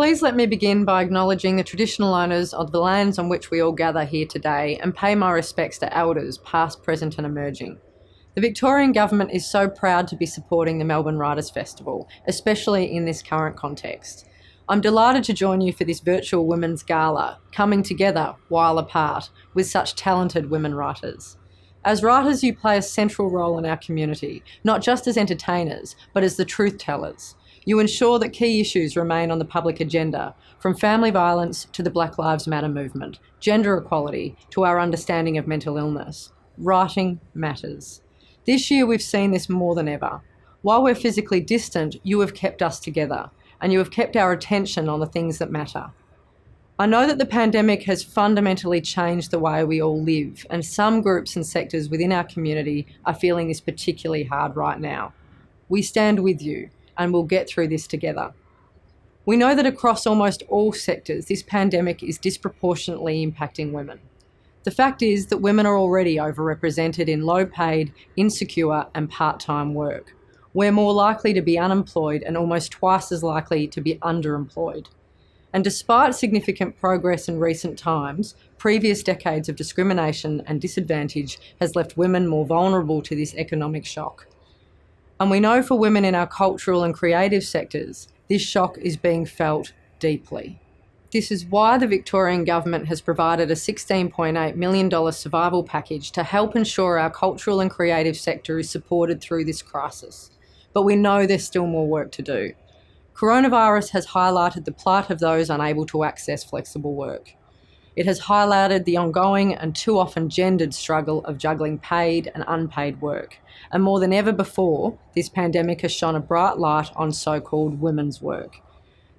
Please let me begin by acknowledging the traditional owners of the lands on which we all gather here today and pay my respects to elders, past, present and emerging. The Victorian Government is so proud to be supporting the Melbourne Writers' Festival, especially in this current context. I'm delighted to join you for this virtual Women's Gala, coming together while apart with such talented women writers. As writers, you play a central role in our community, not just as entertainers, but as the truth tellers. You ensure that key issues remain on the public agenda, from family violence to the Black Lives Matter movement, gender equality to our understanding of mental illness. Writing matters. This year we've seen this more than ever. While we're physically distant, you have kept us together, and you have kept our attention on the things that matter. I know that the pandemic has fundamentally changed the way we all live, and some groups and sectors within our community are feeling this particularly hard right now. We stand with you, and we'll get through this together. We know that across almost all sectors, this pandemic is disproportionately impacting women. The fact is that women are already overrepresented in low-paid, insecure and part-time work. We're more likely to be unemployed and almost twice as likely to be underemployed. And despite significant progress in recent times, previous decades of discrimination and disadvantage has left women more vulnerable to this economic shock. And we know for women in our cultural and creative sectors, this shock is being felt deeply. This is why the Victorian Government has provided a $16.8 million survival package to help ensure our cultural and creative sector is supported through this crisis. But we know there's still more work to do. Coronavirus has highlighted the plight of those unable to access flexible work. It has highlighted the ongoing and too often gendered struggle of juggling paid and unpaid work. And more than ever before, this pandemic has shone a bright light on so-called women's work.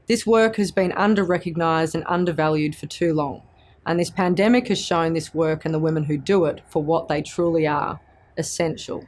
This work has been under-recognised and undervalued for too long, and this pandemic has shown this work and the women who do it for what they truly are, essential.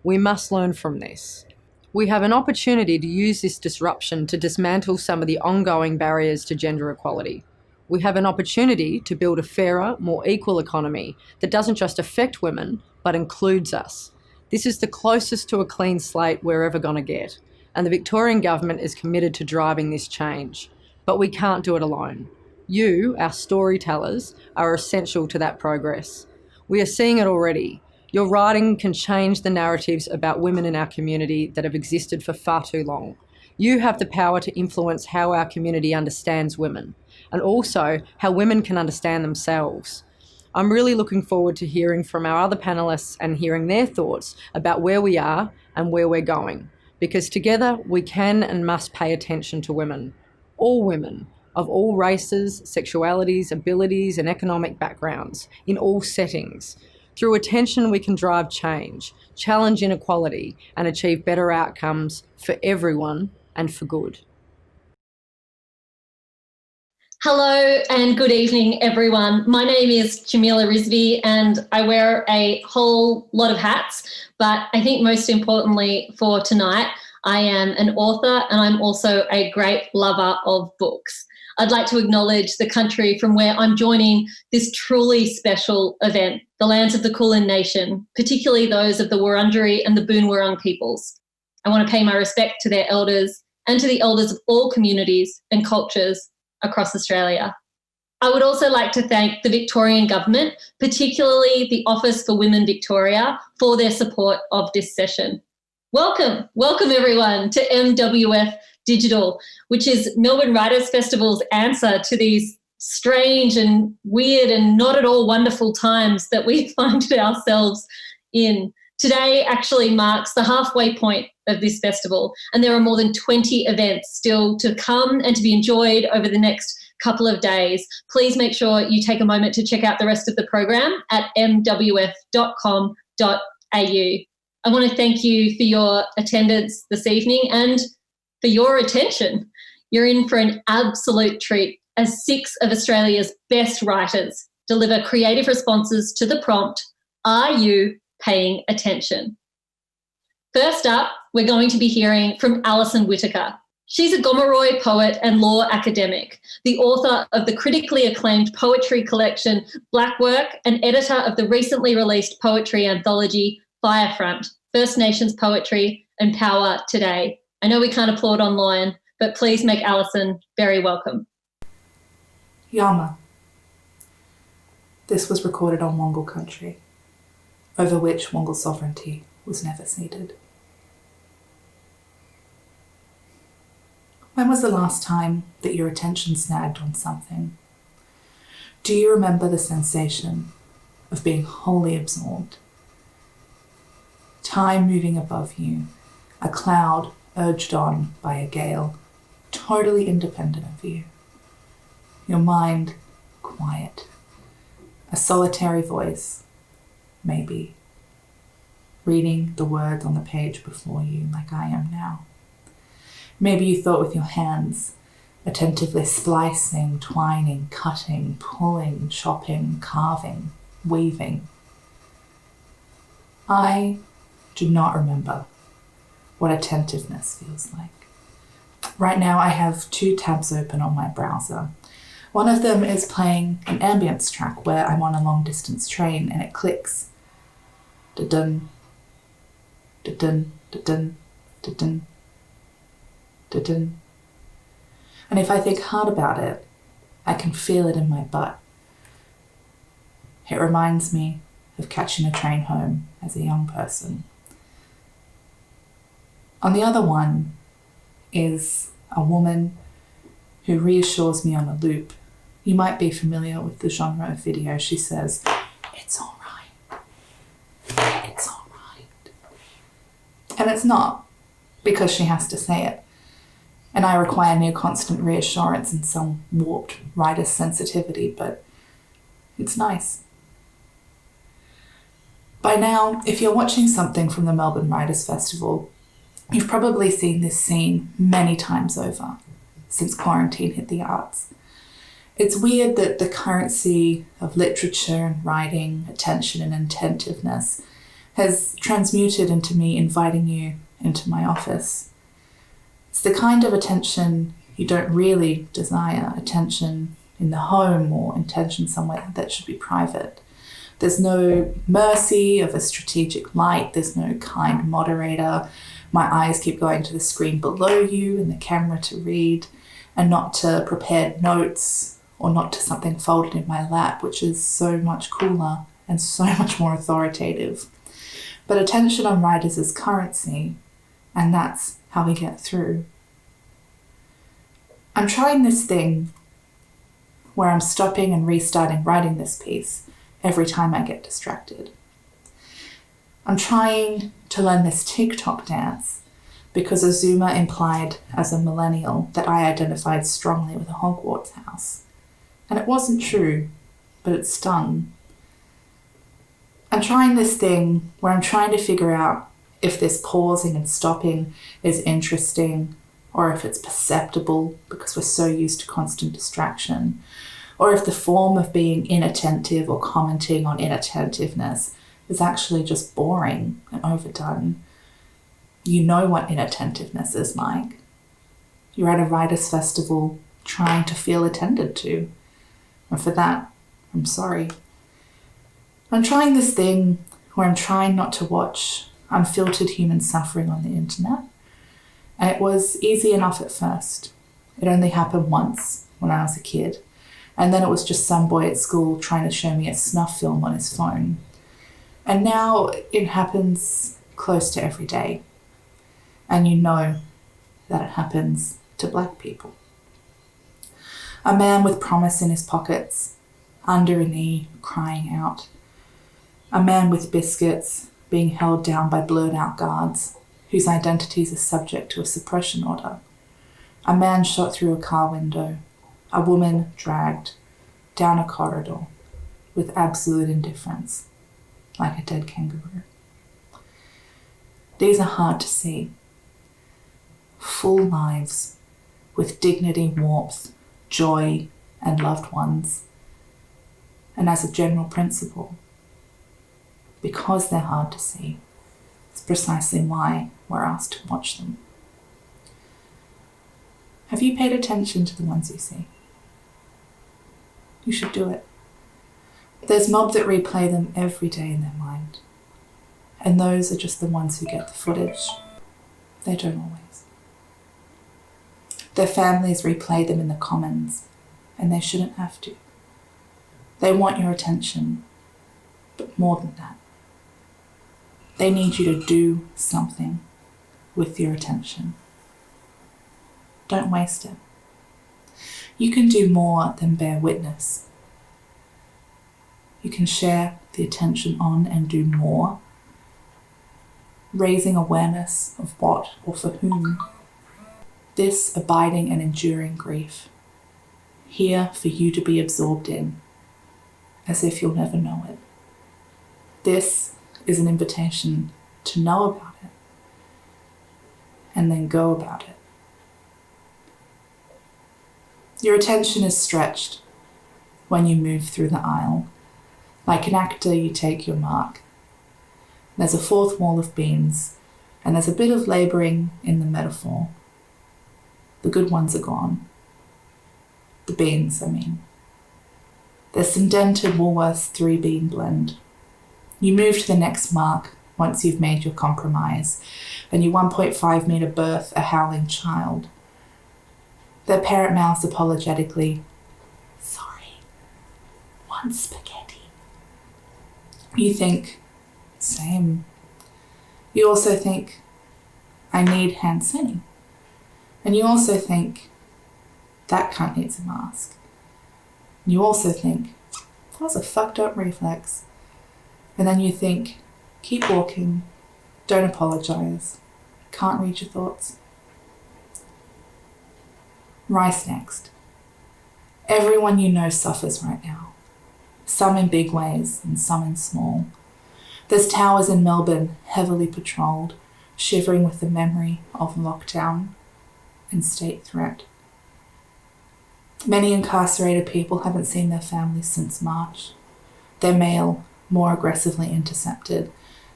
We must learn from this. We have an opportunity to use this disruption to dismantle some of the ongoing barriers to gender equality. We have an opportunity to build a fairer, more equal economy that doesn't just affect women, but includes us. This is the closest to a clean slate we're ever going to get, and the Victorian Government is committed to driving this change. But we can't do it alone. You, our storytellers, are essential to that progress. We are seeing it already. Your writing can change the narratives about women in our community that have existed for far too long. You have the power to influence how our community understands women, and also how women can understand themselves. I'm really looking forward to hearing from our other panellists and hearing their thoughts about where we are and where we're going, because together we can and must pay attention to women, of all races, sexualities, abilities and economic backgrounds, in all settings. Through attention we can drive change, challenge inequality and achieve better outcomes for everyone and for good. Hello and good evening, everyone. My name is Jamila Rizvi and I wear a whole lot of hats, but I think most importantly for tonight, I am an author and I'm also a great lover of books. I'd like to acknowledge the country from where I'm joining this truly special event, the lands of the Kulin Nation, particularly those of the Wurundjeri and the Boon Wurrung peoples. I want to pay my respect to their elders and to the elders of all communities and cultures across Australia. I would also like to thank the Victorian Government, particularly the Office for Women Victoria, for their support of this session. Welcome everyone to MWF Digital, which is Melbourne Writers' Festival's answer to these strange and weird and not at all wonderful times that we find ourselves in. Today actually marks the halfway point of this festival, and there are more than 20 events still to come and to be enjoyed over the next couple of days. Please make sure you take a moment to check out the rest of the program at mwf.com.au. I want to thank you for your attendance this evening and for your attention. You're in for an absolute treat as 6 of Australia's best writers deliver creative responses to the prompt, "Are you paying attention?" First up, we're going to be hearing from Alison Whittaker. She's a Gomeroi poet and law academic, the author of the critically acclaimed poetry collection Black Work and editor of the recently released poetry anthology Firefront, First Nations Poetry and Power Today. I know we can't applaud online, but please make Alison very welcome. Yama. This was recorded on Wongal country, over which Wongal sovereignty was never ceded. When was the last time that your attention snagged on something? Do you remember the sensation of being wholly absorbed? Time moving above you, a cloud urged on by a gale, totally independent of you. Your mind quiet. A solitary voice, maybe, reading the words on the page before you like I am now. Maybe you thought with your hands, attentively splicing, twining, cutting, pulling, chopping, carving, weaving. I do not remember what attentiveness feels like. Right now I have 2 tabs open on my browser. One of them is playing an ambience track where I'm on a long distance train and it clicks. Da-dun, da-dun, da-dun, da-dun, da-dun. And if I think hard about it, I can feel it in my butt. It reminds me of catching a train home as a young person. On the other one is a woman who reassures me on a loop. You might be familiar with the genre of video. She says, "It's all right. It's all right." And it's not, because she has to say it. And I require near constant reassurance and some warped writer's sensitivity, but it's nice. By now, if you're watching something from the Melbourne Writers' Festival, you've probably seen this scene many times over since quarantine hit the arts. It's weird that the currency of literature and writing, attention and attentiveness has transmuted into me inviting you into my office. It's the kind of attention you don't really desire, attention in the home or attention somewhere that should be private. There's no mercy of a strategic light, there's no kind moderator. My eyes keep going to the screen below you and the camera to read, and not to prepared notes or not to something folded in my lap, which is so much cooler and so much more authoritative. But attention on writers is currency, and that's how we get through. I'm trying this thing where I'm stopping and restarting writing this piece every time I get distracted. I'm trying to learn this TikTok dance because a Zoomer implied as a millennial that I identified strongly with a Hogwarts house. And it wasn't true, but it stung. I'm trying this thing where I'm trying to figure out if this pausing and stopping is interesting, or if it's perceptible because we're so used to constant distraction, or if the form of being inattentive or commenting on inattentiveness is actually just boring and overdone. You know what inattentiveness is like. You're at a writers' festival trying to feel attended to. And for that, I'm sorry. I'm trying this thing where I'm trying not to watch unfiltered human suffering on the internet. And it was easy enough at first. It only happened once when I was a kid. And then it was just some boy at school trying to show me a snuff film on his phone. And now it happens close to every day. And you know that it happens to Black people. A man with promise in his pockets, under a knee, crying out. A man with biscuits being held down by blurred out guards whose identities are subject to a suppression order. A man shot through a car window. A woman dragged down a corridor with absolute indifference, like a dead kangaroo. These are hard to see. Full lives with dignity, warmth, joy, and loved ones. And as a general principle, because they're hard to see, it's precisely why we're asked to watch them. Have you paid attention to the ones you see? You should do it. There's mobs that replay them every day in their mind. And those are just the ones who get the footage. They don't always. Their families replay them in the Commons, and they shouldn't have to. They want your attention, but more than that. They need you to do something with your attention. Don't waste it. You can do more than bear witness. You can share the attention on and do more, raising awareness of what or for whom. This abiding and enduring grief, here for you to be absorbed in, as if you'll never know it. This is an invitation to know about it, and then go about it. Your attention is stretched when you move through the aisle. Like an actor, you take your mark. There's a fourth wall of beans, and there's a bit of labouring in the metaphor. The good ones are gone. The beans, I mean. There's some dented Woolworths 3-bean blend. You move to the next mark once you've made your compromise, and you 1.5 metre birth a howling child. Their parent mouths apologetically, "Sorry, one spaghetti." You think, same. You also think, I need hand singing. And you also think, that cunt needs a mask. And you also think, that was a fucked up reflex. And then you think, keep walking, don't apologise, can't read your thoughts. Rice next. Everyone you know suffers right now. Some in big ways and some in small. There's towers in Melbourne heavily patrolled, shivering with the memory of lockdown and state threat. Many incarcerated people haven't seen their families since March. Their mail more aggressively intercepted,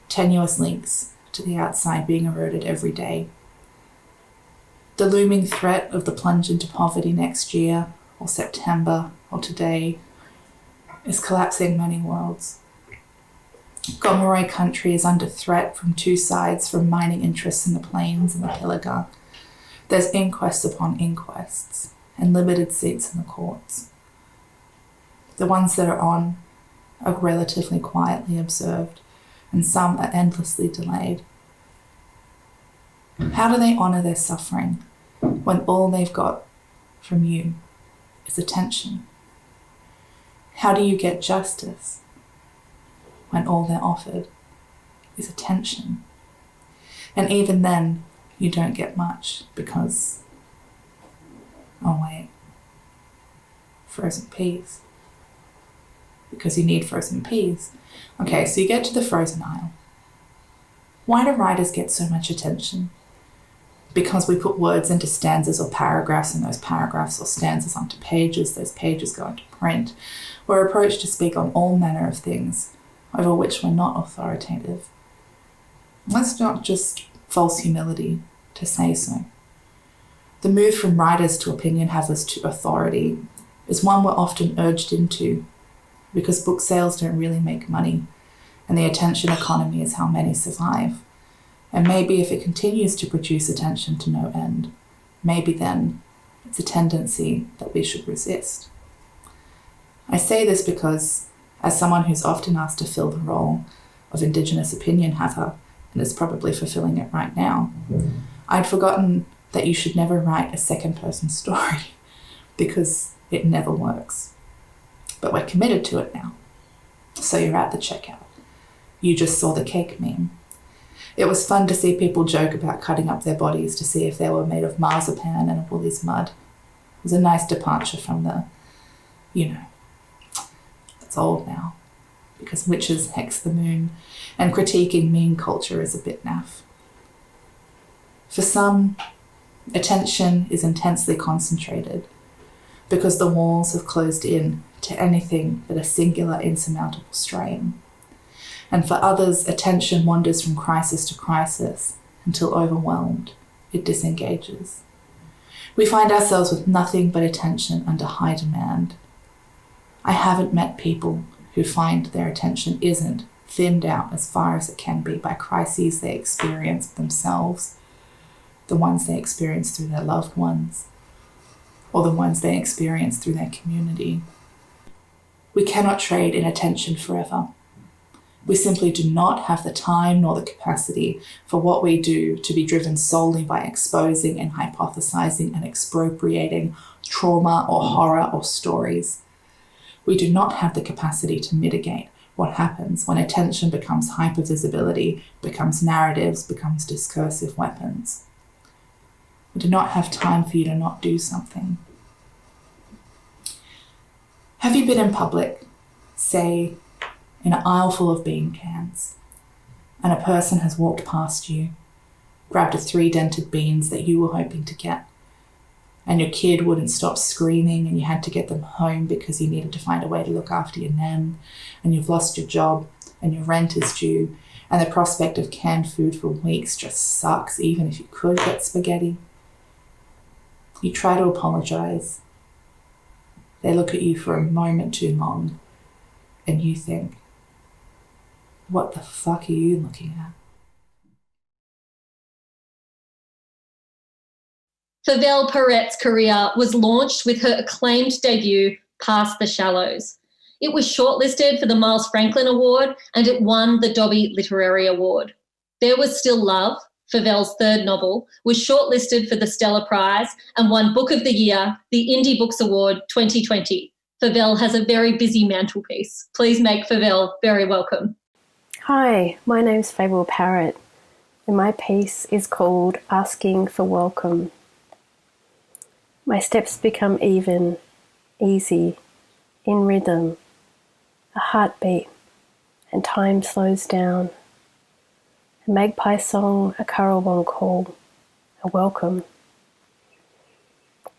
tenuous links to the outside being eroded every day. The looming threat of the plunge into poverty next year, or September, or today, is collapsing many worlds. Gomeroi country is under threat from two sides, from mining interests in the plains and the Pilliga. There's inquests upon inquests, and limited seats in the courts. The ones that are on are relatively quietly observed, and some are endlessly delayed. How do they honour their suffering when all they've got from you is attention? How do you get justice when all they're offered is attention? And even then, you don't get much because, oh wait, frozen peas. Because you need frozen peas. Okay, so you get to the frozen aisle. Why do writers get so much attention? Because we put words into stanzas or paragraphs, and those paragraphs or stanzas onto pages, those pages go into print. We're approached to speak on all manner of things over which we're not authoritative. That's not just false humility to say so. The move from writers to opinion havers to authority is one we're often urged into because book sales don't really make money, and the attention economy is how many survive. And maybe if it continues to produce attention to no end, maybe then it's a tendency that we should resist. I say this because, as someone who's often asked to fill the role of Indigenous opinion haver, and is probably fulfilling it right now, I'd forgotten that you should never write a second-person story because it never works. But we're committed to it now. So you're at the checkout. You just saw the cake meme. It was fun to see people joke about cutting up their bodies to see if they were made of marzipan and a Woolies mud. It was a nice departure from the, it's old now, because witches hex the moon, and critiquing mean culture is a bit naff. For some, attention is intensely concentrated because the walls have closed in to anything but a singular insurmountable strain. And for others, attention wanders from crisis to crisis until overwhelmed, it disengages. We find ourselves with nothing but attention under high demand. I haven't met people who find their attention isn't thinned out as far as it can be by crises they experience themselves, the ones they experience through their loved ones, or the ones they experience through their community. We cannot trade in attention forever. We simply do not have the time nor the capacity for what we do to be driven solely by exposing and hypothesizing and expropriating trauma or horror or stories. We do not have the capacity to mitigate what happens when attention becomes hypervisibility, becomes narratives, becomes discursive weapons. We do not have time for you to not do something. Have you been in public, say, in an aisle full of bean cans, and a person has walked past you, grabbed 3 dented beans that you were hoping to get, and your kid wouldn't stop screaming and you had to get them home because you needed to find a way to look after your nan, and you've lost your job and your rent is due, and the prospect of canned food for weeks just sucks even if you could get spaghetti? You try to apologize. They look at you for a moment too long, and you think, what the fuck are you looking at? Favel Parrett's career was launched with her acclaimed debut, Past the Shallows. It was shortlisted for the Miles Franklin Award and it won the Dobby Literary Award. There Was Still Love, Favel's third novel, was shortlisted for the Stella Prize and won Book of the Year, the Indie Books Award 2020. Favel has a very busy mantelpiece. Please make Favel very welcome. Hi, my name's Favel Parrett, and my piece is called Asking for Welcome. My steps become even, easy, in rhythm, a heartbeat, and time slows down. A magpie song, a currawong call, a welcome.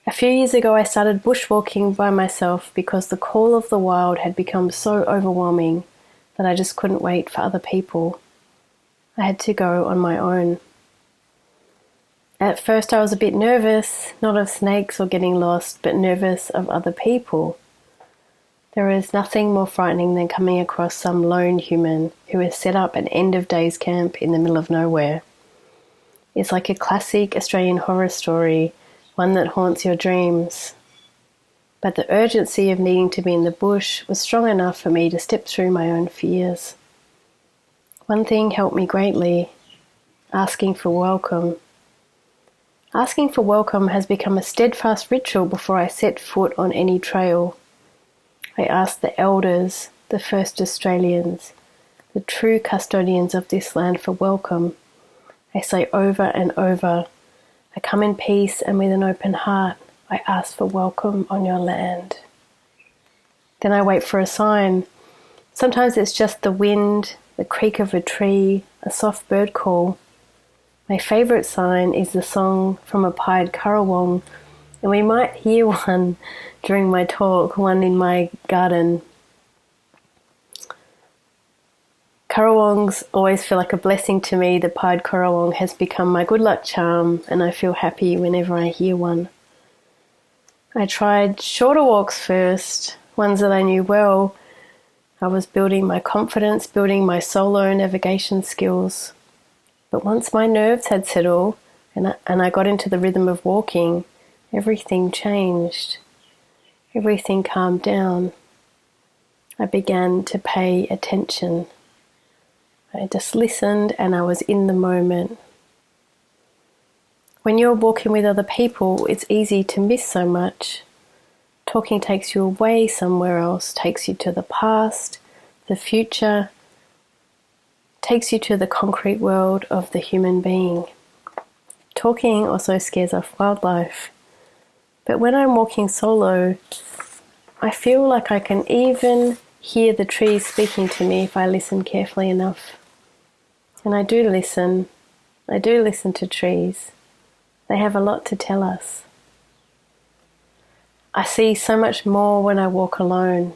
A few years ago I started bushwalking by myself because the call of the wild had become so overwhelming that I just couldn't wait for other people. I had to go on my own. At first I was a bit nervous, not of snakes or getting lost, but nervous of other people. There is nothing more frightening than coming across some lone human who has set up an end-of-days camp in the middle of nowhere. It's like a classic Australian horror story, one that haunts your dreams. But the urgency of needing to be in the bush was strong enough for me to step through my own fears. One thing helped me greatly: asking for welcome. Asking for welcome has become a steadfast ritual before I set foot on any trail. I ask the elders, the first Australians, the true custodians of this land for welcome. I say over and over, I come in peace and with an open heart. I ask for welcome on your land. Then I wait for a sign. Sometimes it's just the wind, the creak of a tree, a soft bird call. My favourite sign is the song from a pied currawong, and we might hear one during my talk, one in my garden. Currawongs always feel like a blessing to me. The pied currawong has become my good luck charm, and I feel happy whenever I hear one. I tried shorter walks first, ones that I knew well. I was building my confidence, building my solo navigation skills. But once my nerves had settled and I got into the rhythm of walking, everything changed. Everything calmed down. I began to pay attention. I just listened and I was in the moment. When you're walking with other people, it's easy to miss so much. Talking takes you away somewhere else, takes you to the past, the future, takes you to the concrete world of the human being. Talking also scares off wildlife. But when I'm walking solo, I feel like I can even hear the trees speaking to me if I listen carefully enough. And I do listen. I do listen to trees. They have a lot to tell us. I see so much more when I walk alone.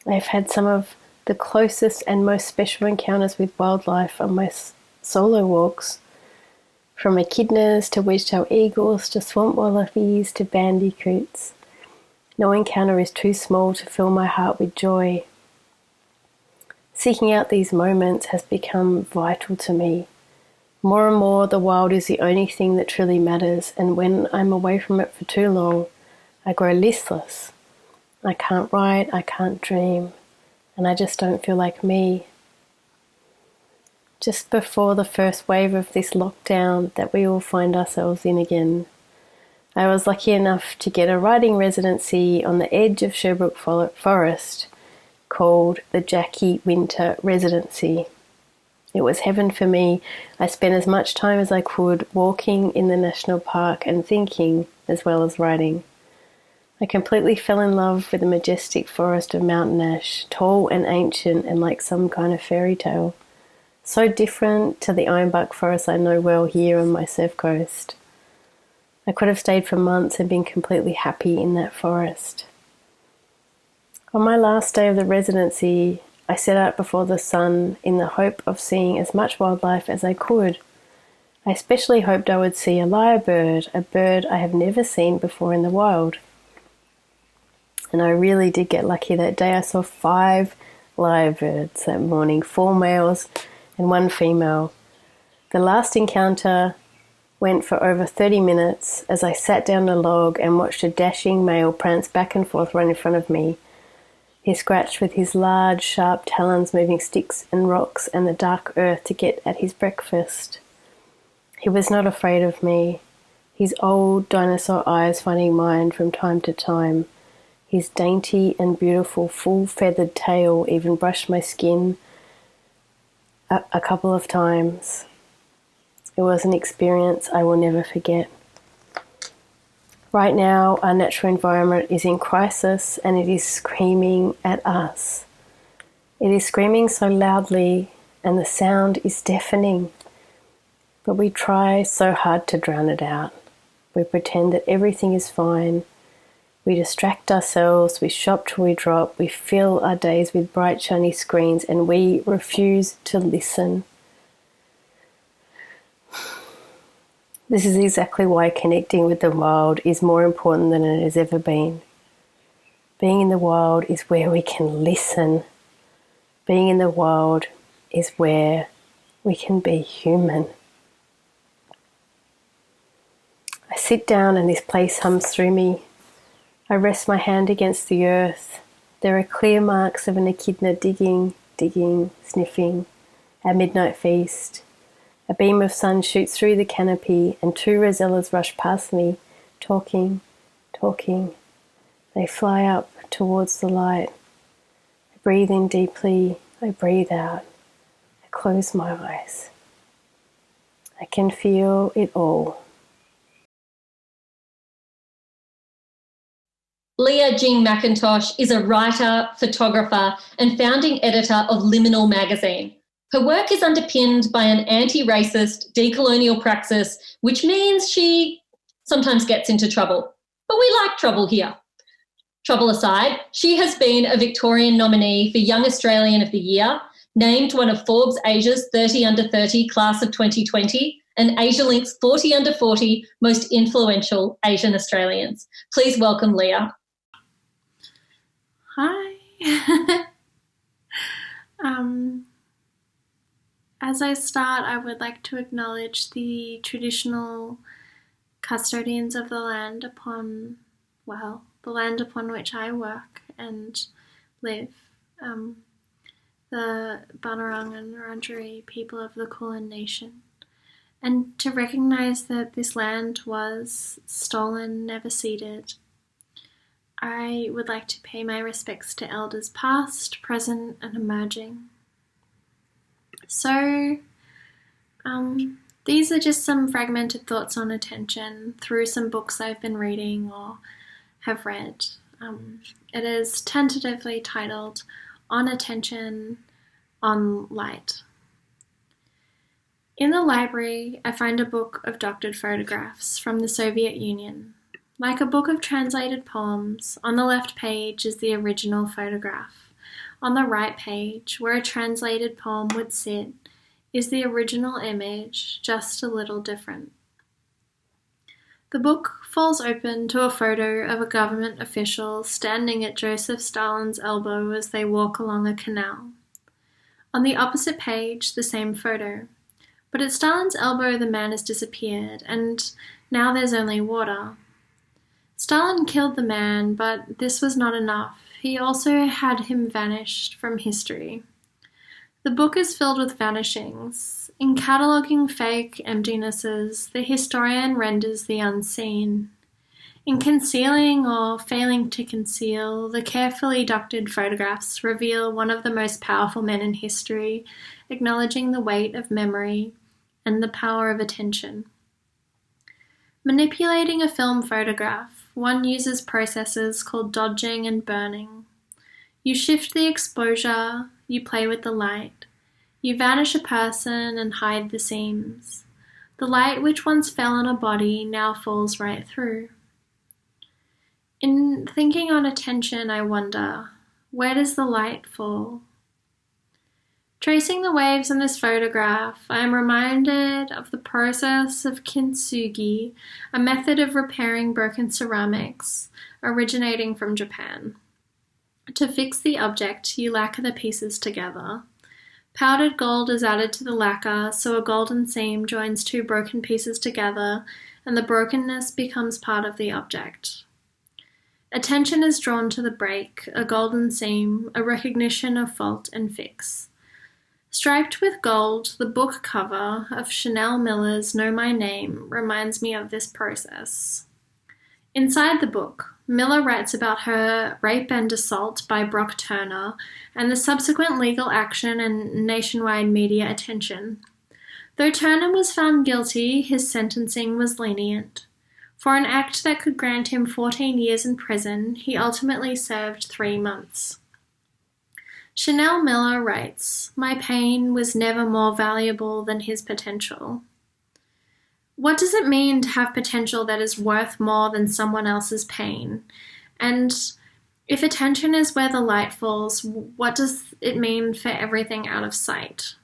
I've had some of the closest and most special encounters with wildlife on my solo walks, from echidnas to wedge-tailed eagles to swamp wallabies to bandicoots. No encounter is too small to fill my heart with joy. Seeking out these moments has become vital to me. More and more, the wild is the only thing that truly matters, and when I'm away from it for too long, I grow listless. I can't write, I can't dream, and I just don't feel like me. Just before the first wave of this lockdown that we all find ourselves in again, I was lucky enough to get a writing residency on the edge of Sherbrooke Forest called the Jackie Winter Residency. It was heaven for me. I spent as much time as I could walking in the national park and thinking as well as writing. I completely fell in love with the majestic forest of Mountain Ash, tall and ancient and like some kind of fairy tale. So different to the ironbark forest I know well here on my surf coast. I could have stayed for months and been completely happy in that forest. On my last day of the residency, I set out before the sun in the hope of seeing as much wildlife as I could. I especially hoped I would see a lyrebird, a bird I have never seen before in the wild. And I really did get lucky that day. I saw 5 lyrebirds that morning, 4 males and 1 female. The last encounter went for over 30 minutes as I sat down a log and watched a dashing male prance back and forth right in front of me. He scratched with his large, sharp talons, moving sticks and rocks and the dark earth to get at his breakfast. He was not afraid of me, his old dinosaur eyes finding mine from time to time. His dainty and beautiful full-feathered tail even brushed my skin a couple of times. It was an experience I will never forget. Right now, our natural environment is in crisis and it is screaming at us. It is screaming so loudly and the sound is deafening. But we try so hard to drown it out. We pretend that everything is fine. We distract ourselves, we shop till we drop, we fill our days with bright shiny screens and we refuse to listen. This is exactly why connecting with the wild is more important than it has ever been. Being in the wild is where we can listen. Being in the wild is where we can be human. I sit down and this place hums through me. I rest my hand against the earth. There are clear marks of an echidna digging, sniffing, our midnight feast. A beam of sun shoots through the canopy and 2 rosellas rush past me, talking. They fly up towards the light. I breathe in deeply, I breathe out. I close my eyes. I can feel it all. Leah Jing McIntosh is a writer, photographer, and founding editor of Liminal magazine. Her work is underpinned by an anti-racist, decolonial praxis, which means she sometimes gets into trouble. But we like trouble here. Trouble aside, she has been a Victorian nominee for Young Australian of the Year, named one of Forbes Asia's 30 under 30 class of 2020, and AsiaLink's 40 under 40 most influential Asian Australians. Please welcome Leah. Hi. As I start, I would like to acknowledge the traditional custodians of the land upon which I work and live, the Bunurong and Wurundjeri people of the Kulin Nation, and to recognise that this land was stolen, never ceded. I would like to pay my respects to elders past, present, and emerging. So, these are just some fragmented thoughts on attention through some books I've been reading or have read. It is tentatively titled On Attention, on Light. In the library, I find a book of doctored photographs from the Soviet Union. Like a book of translated poems, on the left page is the original photograph. On the right page, where a translated poem would sit, is the original image, just a little different. The book falls open to a photo of a government official standing at Joseph Stalin's elbow as they walk along a canal. On the opposite page, the same photo. But at Stalin's elbow, the man has disappeared, and now there's only water. Stalin killed the man, but this was not enough. He also had him vanished from history. The book is filled with vanishings. In cataloguing fake emptinesses, the historian renders the unseen. In concealing or failing to conceal, the carefully doctored photographs reveal one of the most powerful men in history, acknowledging the weight of memory and the power of attention. Manipulating a film photograph, one uses processes called dodging and burning. You shift the exposure, you play with the light. You vanish a person and hide the seams. The light which once fell on a body now falls right through. In thinking on attention, I wonder, where does the light fall? Tracing the waves in this photograph, I am reminded of the process of kintsugi, a method of repairing broken ceramics originating from Japan. To fix the object, you lacquer the pieces together. Powdered gold is added to the lacquer, so a golden seam joins two broken pieces together, and the brokenness becomes part of the object. Attention is drawn to the break, a golden seam, a recognition of fault and fix. Striped with gold, the book cover of Chanel Miller's Know My Name reminds me of this process. Inside the book, Miller writes about her rape and assault by Brock Turner and the subsequent legal action and nationwide media attention. Though Turner was found guilty, his sentencing was lenient. For an act that could grant him 14 years in prison, he ultimately served 3 months. Chanel Miller writes, "My pain was never more valuable than his potential." What does it mean to have potential that is worth more than someone else's pain? And if attention is where the light falls, what does it mean for everything out of sight?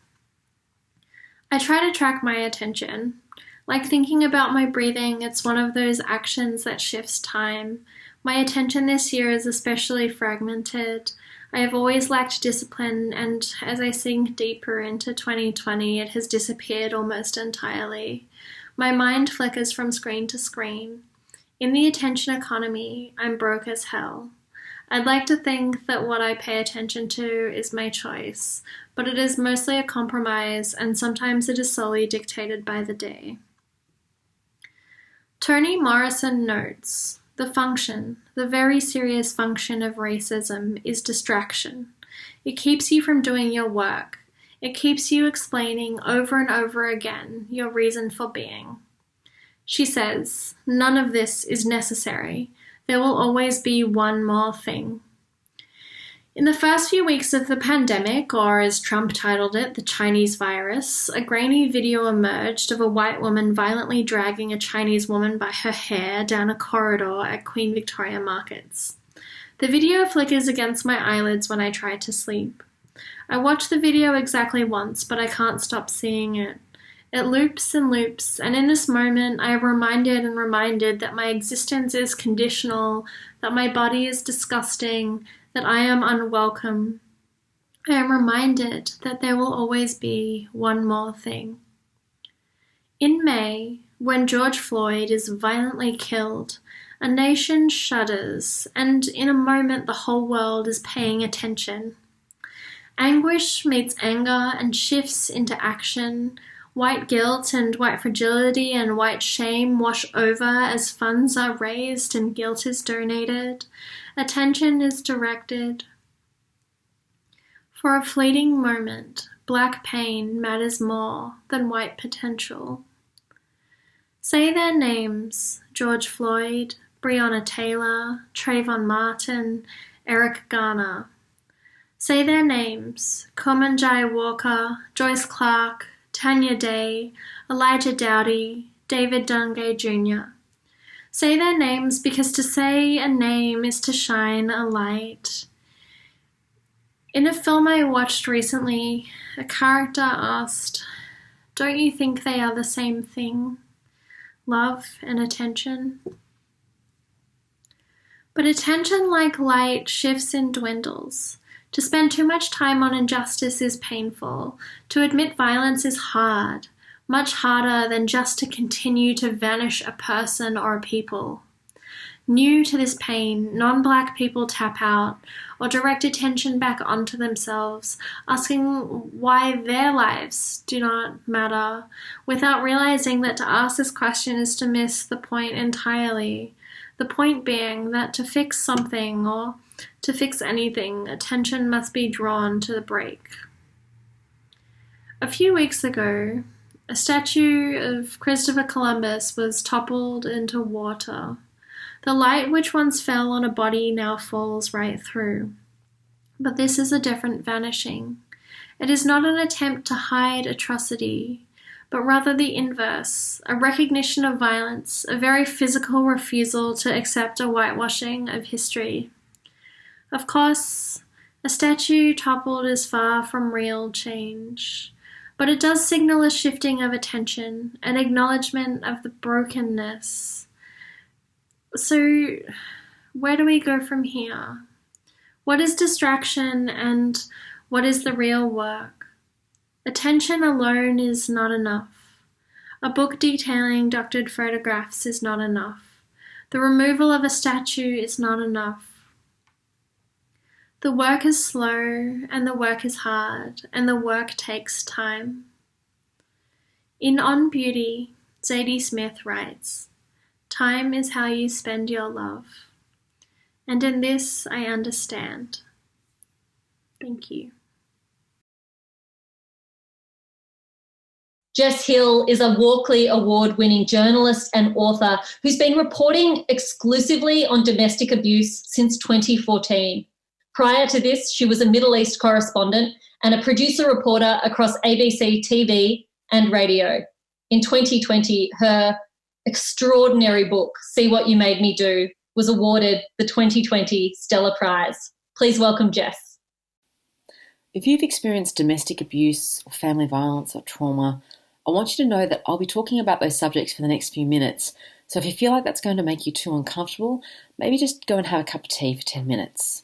I try to track my attention. Like thinking about my breathing, it's one of those actions that shifts time. My attention this year is especially fragmented. I have always lacked discipline, and as I sink deeper into 2020, it has disappeared almost entirely. My mind flickers from screen to screen. In the attention economy, I'm broke as hell. I'd like to think that what I pay attention to is my choice, but it is mostly a compromise, and sometimes it is solely dictated by the day. Toni Morrison notes, the very serious function of racism is distraction. It keeps you from doing your work. It keeps you explaining over and over again your reason for being. She says, none of this is necessary. There will always be one more thing. In the first few weeks of the pandemic, or as Trump titled it, the Chinese virus, a grainy video emerged of a white woman violently dragging a Chinese woman by her hair down a corridor at Queen Victoria markets. The video flickers against my eyelids when I try to sleep. I watch the video exactly once, but I can't stop seeing it. It loops and loops, and in this moment I am reminded that my existence is conditional, that my body is disgusting, that I am unwelcome. I am reminded that there will always be one more thing. In May, when George Floyd is violently killed, a nation shudders, and in a moment the whole world is paying attention. Anguish meets anger and shifts into action. White guilt and white fragility and white shame wash over as funds are raised and guilt is donated. Attention is directed. For a fleeting moment, black pain matters more than white potential. Say their names: George Floyd, Breonna Taylor, Trayvon Martin, Eric Garner. Say their names: Comanjai Walker, Joyce Clark, Tanya Day, Elijah Dowdy, David Dungay Jr. Say their names because to say a name is to shine a light. In a film I watched recently, a character asked, "Don't you think they are the same thing? Love and attention?" But attention, like light, shifts and dwindles. To spend too much time on injustice is painful. To admit violence is hard, much harder than just to continue to vanish a person or a people. New to this pain, non-Black people tap out or direct attention back onto themselves, asking why their lives do not matter, without realizing that to ask this question is to miss the point entirely. The point being that to fix something or to fix anything, attention must be drawn to the break. A few weeks ago, a statue of Christopher Columbus was toppled into water. The light which once fell on a body now falls right through. But this is a different vanishing. It is not an attempt to hide atrocity, but rather the inverse, a recognition of violence, a very physical refusal to accept a whitewashing of history. Of course, a statue toppled is far from real change, but it does signal a shifting of attention, an acknowledgement of the brokenness. So, where do we go from here? What is distraction and what is the real work? Attention alone is not enough. A book detailing doctored photographs is not enough. The removal of a statue is not enough. The work is slow, and the work is hard, and the work takes time. In On Beauty, Zadie Smith writes, "Time is how you spend your love. And in this I understand." Thank you. Jess Hill is a Walkley Award-winning journalist and author who's been reporting exclusively on domestic abuse since 2014. Prior to this, she was a Middle East correspondent and a producer-reporter across ABC TV and radio. In 2020, her extraordinary book, See What You Made Me Do, was awarded the 2020 Stella Prize. Please welcome Jess. If you've experienced domestic abuse or family violence or trauma, I want you to know that I'll be talking about those subjects for the next few minutes. So if you feel like that's going to make you too uncomfortable, maybe just go and have a cup of tea for 10 minutes.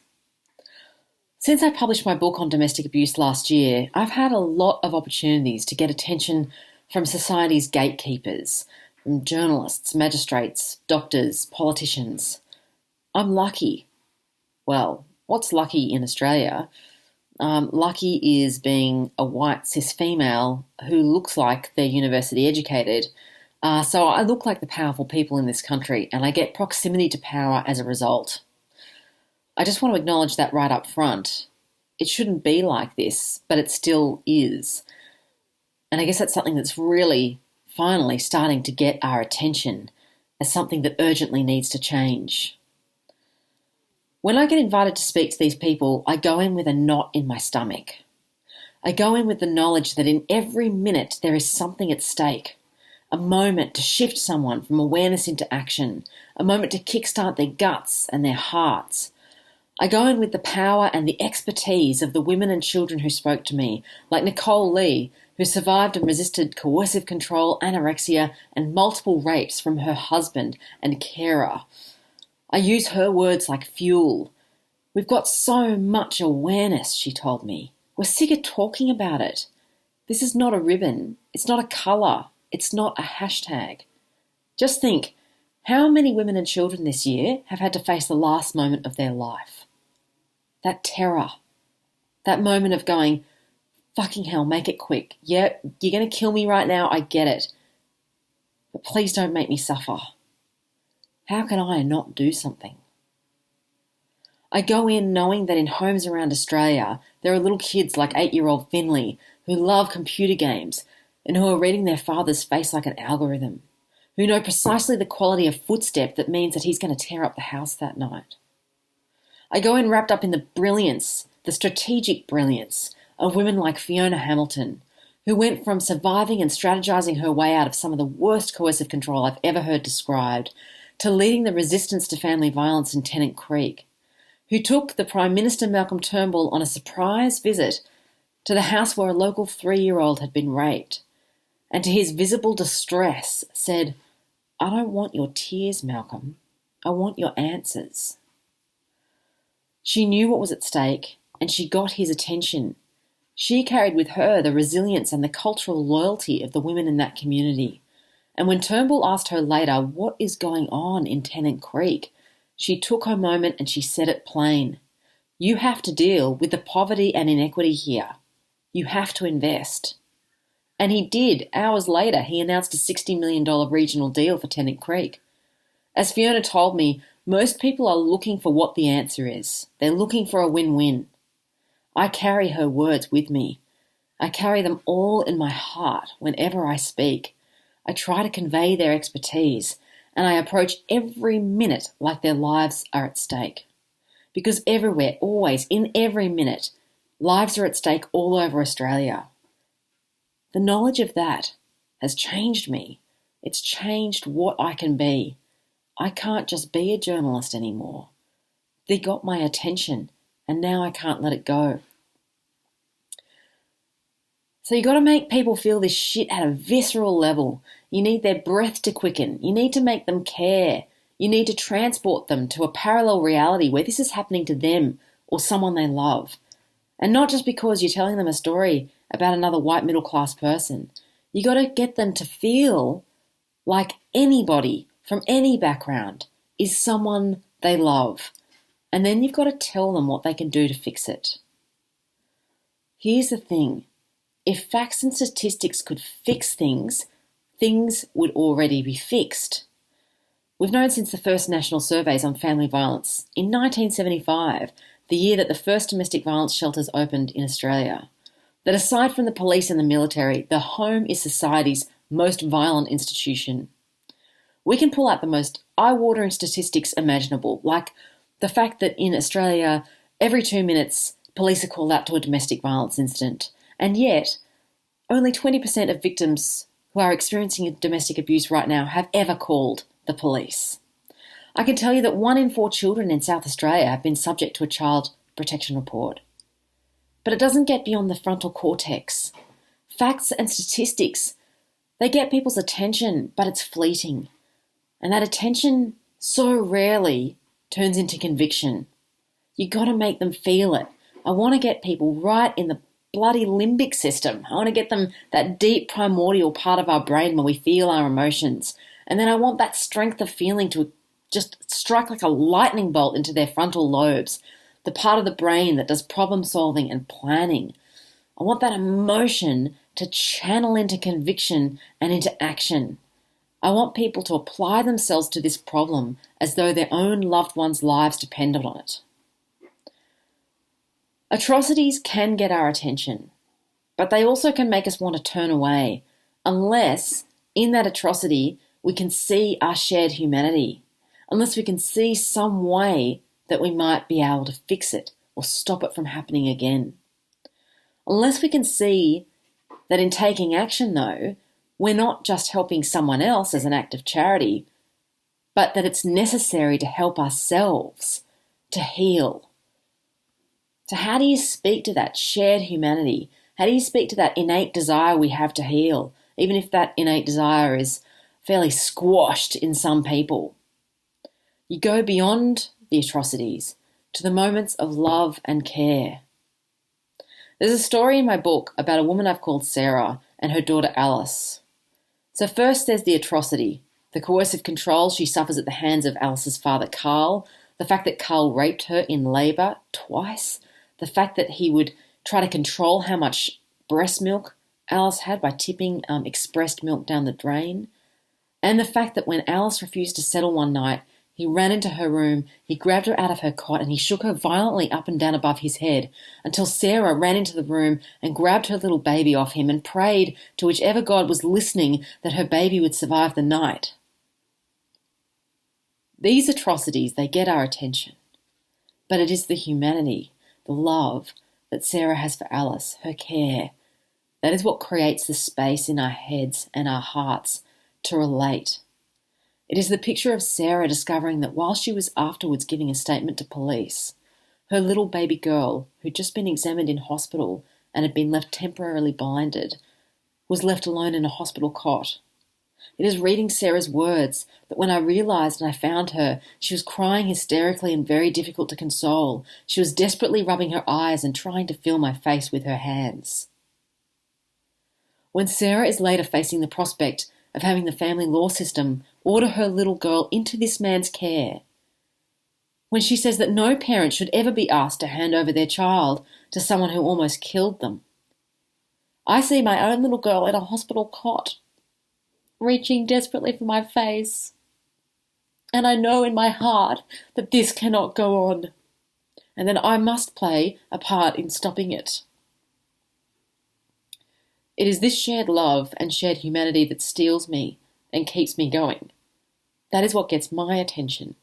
Since I published my book on domestic abuse last year, I've had a lot of opportunities to get attention from society's gatekeepers, from journalists, magistrates, doctors, politicians. I'm lucky. Well, what's lucky in Australia? Lucky is being a white cis female who looks like they're university educated. So I look like the powerful people in this country, and I get proximity to power as a result. I just want to acknowledge that right up front. It shouldn't be like this, but it still is. And I guess that's something that's really finally starting to get our attention as something that urgently needs to change. When I get invited to speak to these people, I go in with a knot in my stomach. I go in with the knowledge that in every minute there is something at stake, a moment to shift someone from awareness into action, a moment to kickstart their guts and their hearts. I go in with the power and the expertise of the women and children who spoke to me, like Nicole Lee, who survived and resisted coercive control, anorexia, and multiple rapes from her husband and carer. I use her words like fuel. "We've got so much awareness," she told me. "We're sick of talking about it. This is not a ribbon. It's not a colour. It's not a hashtag." Just think, how many women and children this year have had to face the last moment of their life? That terror. That moment of going, fucking hell, make it quick. Yeah, you're going to kill me right now, I get it. But please don't make me suffer. How can I not do something? I go in knowing that in homes around Australia, there are little kids like 8-year-old Finley who love computer games and who are reading their father's face like an algorithm, who know precisely the quality of footstep that means that he's going to tear up the house that night. I go in wrapped up in the brilliance, the strategic brilliance of women like Fiona Hamilton, who went from surviving and strategizing her way out of some of the worst coercive control I've ever heard described to leading the resistance to family violence in Tennant Creek, who took the Prime Minister Malcolm Turnbull on a surprise visit to the house where a local 3-year-old had been raped, and to his visible distress said, "I don't want your tears, Malcolm. I want your answers." She knew what was at stake, and she got his attention. She carried with her the resilience and the cultural loyalty of the women in that community. And when Turnbull asked her later what is going on in Tennant Creek, She took her moment and she said it plain. You have to deal with the poverty and inequity here. You have to invest. And he did. Hours later, he announced a $60 million regional deal for Tennant Creek. As Fiona told me, most people are looking for what the answer is. They're looking for a win-win. I carry her words with me. I carry them all in my heart whenever I speak. I try to convey their expertise, and I approach every minute like their lives are at stake. Because everywhere, always, in every minute, lives are at stake all over Australia. The knowledge of that has changed me. It's changed what I can be. I can't just be a journalist anymore. They got my attention, and now I can't let it go. So you got to make people feel this shit at a visceral level. You need their breath to quicken. You need to make them care. You need to transport them to a parallel reality where this is happening to them or someone they love. And not just because you're telling them a story about another white middle-class person. You got to get them to feel like anybody from any background is someone they love. And then you've got to tell them what they can do to fix it. Here's the thing. If facts and statistics could fix things, things would already be fixed. We've known since the first national surveys on family violence in 1975, the year that the first domestic violence shelters opened in Australia, that aside from the police and the military, the home is society's most violent institution. We can pull out the most eye-watering statistics imaginable, like the fact that in Australia, every 2 minutes, police are called out to a domestic violence incident. And yet, only 20% of victims who are experiencing domestic abuse right now have ever called the police. I can tell you that 1 in 4 children in South Australia have been subject to a child protection report. But it doesn't get beyond the frontal cortex. Facts and statistics, they get people's attention, but it's fleeting. And that attention so rarely turns into conviction. You got to make them feel it. I want to get people right in the bloody limbic system. I want to get them that deep primordial part of our brain where we feel our emotions. And then I want that strength of feeling to just strike like a lightning bolt into their frontal lobes, the part of the brain that does problem solving and planning. I want that emotion to channel into conviction and into action. I want people to apply themselves to this problem as though their own loved ones' lives depended on it. Atrocities can get our attention, but they also can make us want to turn away, unless in that atrocity we can see our shared humanity, unless we can see some way that we might be able to fix it or stop it from happening again. Unless we can see that in taking action, though, we're not just helping someone else as an act of charity, but that it's necessary to help ourselves to heal. So how do you speak to that shared humanity? How do you speak to that innate desire we have to heal, even if that innate desire is fairly squashed in some people? You go beyond the atrocities to the moments of love and care. There's a story in my book about a woman I've called Sarah and her daughter Alice. So first there's the atrocity, the coercive control she suffers at the hands of Alice's father Carl, the fact that Carl raped her in labour twice, the fact that he would try to control how much breast milk Alice had by tipping expressed milk down the drain, and the fact that when Alice refused to settle one night, he ran into her room, he grabbed her out of her cot and he shook her violently up and down above his head until Sarah ran into the room and grabbed her little baby off him and prayed to whichever God was listening that her baby would survive the night. These atrocities, they get our attention, but it is the humanity, the love that Sarah has for Alice, her care, that is what creates the space in our heads and our hearts to relate. It is the picture of Sarah discovering that while she was afterwards giving a statement to police, her little baby girl, who'd just been examined in hospital and had been left temporarily blinded, was left alone in a hospital cot. It is reading Sarah's words that when I realised and I found her, she was crying hysterically and very difficult to console. She was desperately rubbing her eyes and trying to fill my face with her hands. When Sarah is later facing the prospect of having the family law system order her little girl into this man's care, when she says that no parent should ever be asked to hand over their child to someone who almost killed them. I see my own little girl in a hospital cot, reaching desperately for my face. And I know in my heart that this cannot go on, and that I must play a part in stopping it. It is this shared love and shared humanity that steals me and keeps me going. That is what gets my attention.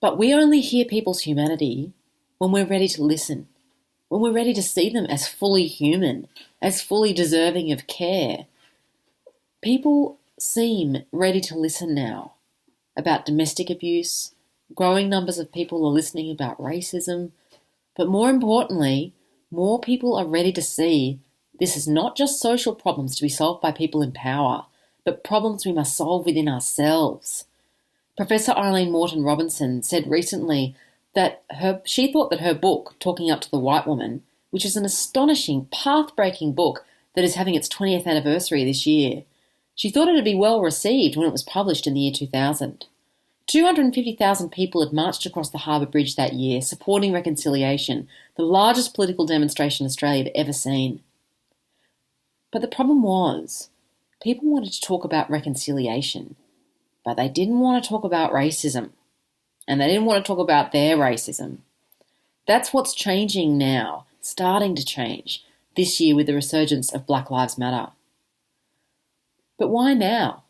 But we only hear people's humanity when we're ready to listen, when we're ready to see them as fully human, as fully deserving of care. People seem ready to listen now about domestic abuse. Growing numbers of people are listening about racism. But more importantly, more people are ready to see this is not just social problems to be solved by people in power, but problems we must solve within ourselves. Professor Eileen Morton Robinson said recently that she thought that her book, Talking Up to the White Woman, which is an astonishing, path-breaking book that is having its 20th anniversary this year, she thought it would be well received when it was published in the year 2000. 250,000 people had marched across the Harbour Bridge that year, supporting reconciliation, the largest political demonstration Australia had ever seen. But the problem was, people wanted to talk about reconciliation, but they didn't want to talk about racism, and they didn't want to talk about their racism. That's what's changing now, starting to change, this year with the resurgence of Black Lives Matter. But why now?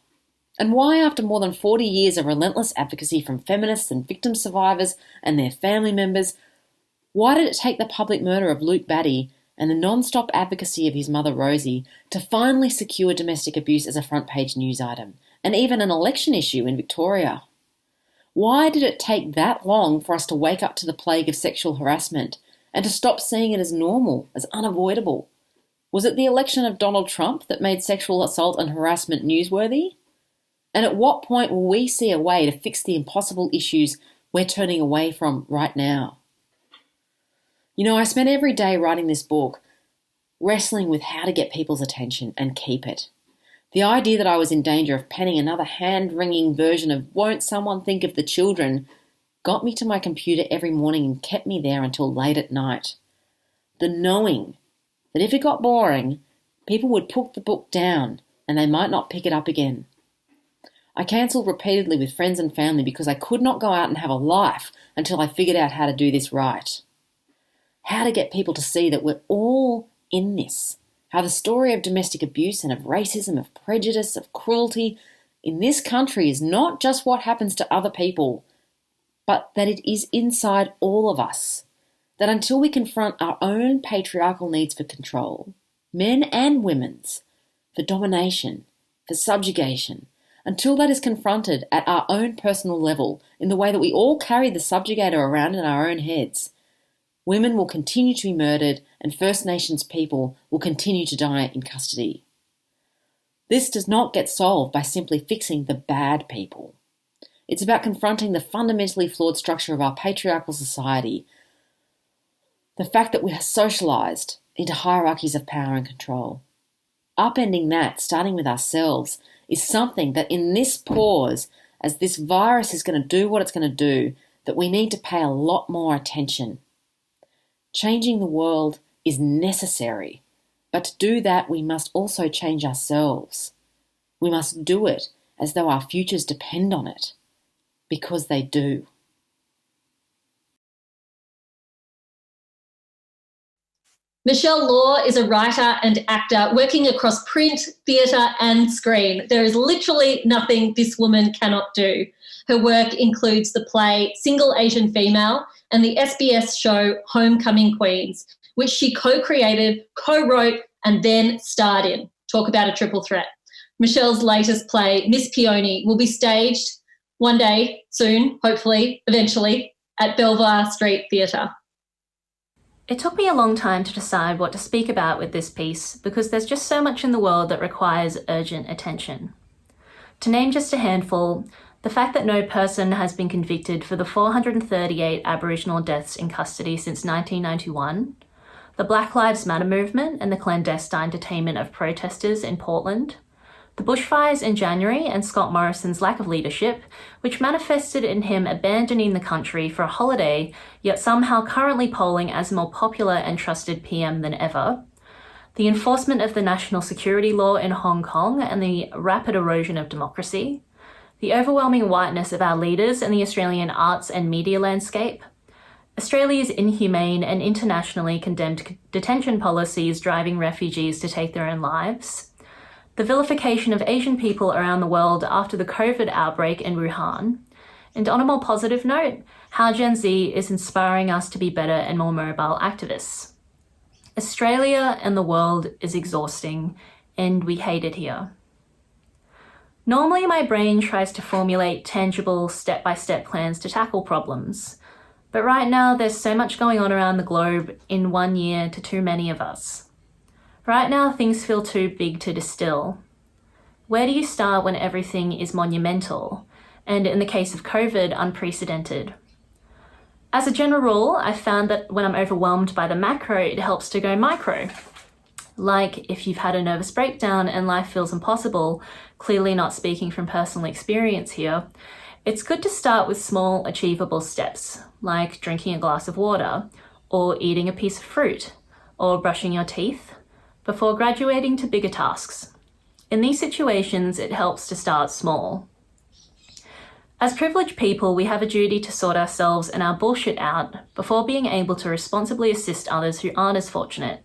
And why, after more than 40 years of relentless advocacy from feminists and victim survivors and their family members, why did it take the public murder of Luke Batty and the non-stop advocacy of his mother Rosie to finally secure domestic abuse as a front-page news item, and even an election issue in Victoria? Why did it take that long for us to wake up to the plague of sexual harassment and to stop seeing it as normal, as unavoidable? Was it the election of Donald Trump that made sexual assault and harassment newsworthy? And at what point will we see a way to fix the impossible issues we're turning away from right now? You know, I spent every day writing this book wrestling with how to get people's attention and keep it. The idea that I was in danger of penning another hand-wringing version of Won't Someone Think of the Children got me to my computer every morning and kept me there until late at night. The knowing that if it got boring, people would put the book down and they might not pick it up again. I cancelled repeatedly with friends and family because I could not go out and have a life until I figured out how to do this right. How to get people to see that we're all in this. How the story of domestic abuse and of racism, of prejudice, of cruelty in this country is not just what happens to other people, but that it is inside all of us. That until we confront our own patriarchal needs for control, men and women's, for domination, for subjugation, until that is confronted at our own personal level in the way that we all carry the subjugator around in our own heads, women will continue to be murdered and First Nations people will continue to die in custody. This does not get solved by simply fixing the bad people. It's about confronting the fundamentally flawed structure of our patriarchal society, the fact that we are socialised into hierarchies of power and control. Upending that, starting with ourselves, is something that in this pause, as this virus is going to do what it's going to do, that we need to pay a lot more attention. Changing the world is necessary, but to do that we must also change ourselves. We must do it as though our futures depend on it, because they do. Michelle Law is a writer and actor working across print, theatre and screen. There is literally nothing this woman cannot do. Her work includes the play Single Asian Female and the SBS show Homecoming Queens, which she co-created, co-wrote and then starred in. Talk about a triple threat. Michelle's latest play, Miss Peony, will be staged one day, soon, hopefully, eventually, at Belvoir Street Theatre. It took me a long time to decide what to speak about with this piece because there's just so much in the world that requires urgent attention. To name just a handful, the fact that no person has been convicted for the 438 Aboriginal deaths in custody since 1991, the Black Lives Matter movement and the clandestine detainment of protesters in Portland, The bushfires in January and Scott Morrison's lack of leadership, which manifested in him abandoning the country for a holiday, yet somehow currently polling as a more popular and trusted PM than ever. The enforcement of the national security law in Hong Kong and the rapid erosion of democracy. The overwhelming whiteness of our leaders and the Australian arts and media landscape. Australia's inhumane and internationally condemned detention policies driving refugees to take their own lives. The vilification of Asian people around the world after the COVID outbreak in Wuhan. And on a more positive note, how Gen Z is inspiring us to be better and more mobile activists. Australia and the world is exhausting, and we hate it here. Normally, my brain tries to formulate tangible, step-by-step plans to tackle problems. But right now, there's so much going on around the globe in 1 year to too many of us. Right now, things feel too big to distill. Where do you start when everything is monumental, and in the case of COVID, unprecedented? As a general rule, I've found that when I'm overwhelmed by the macro, it helps to go micro. Like if you've had a nervous breakdown and life feels impossible, clearly not speaking from personal experience here, it's good to start with small, achievable steps, like drinking a glass of water, or eating a piece of fruit, or brushing your teeth, before graduating to bigger tasks. In these situations, it helps to start small. As privileged people, we have a duty to sort ourselves and our bullshit out before being able to responsibly assist others who aren't as fortunate.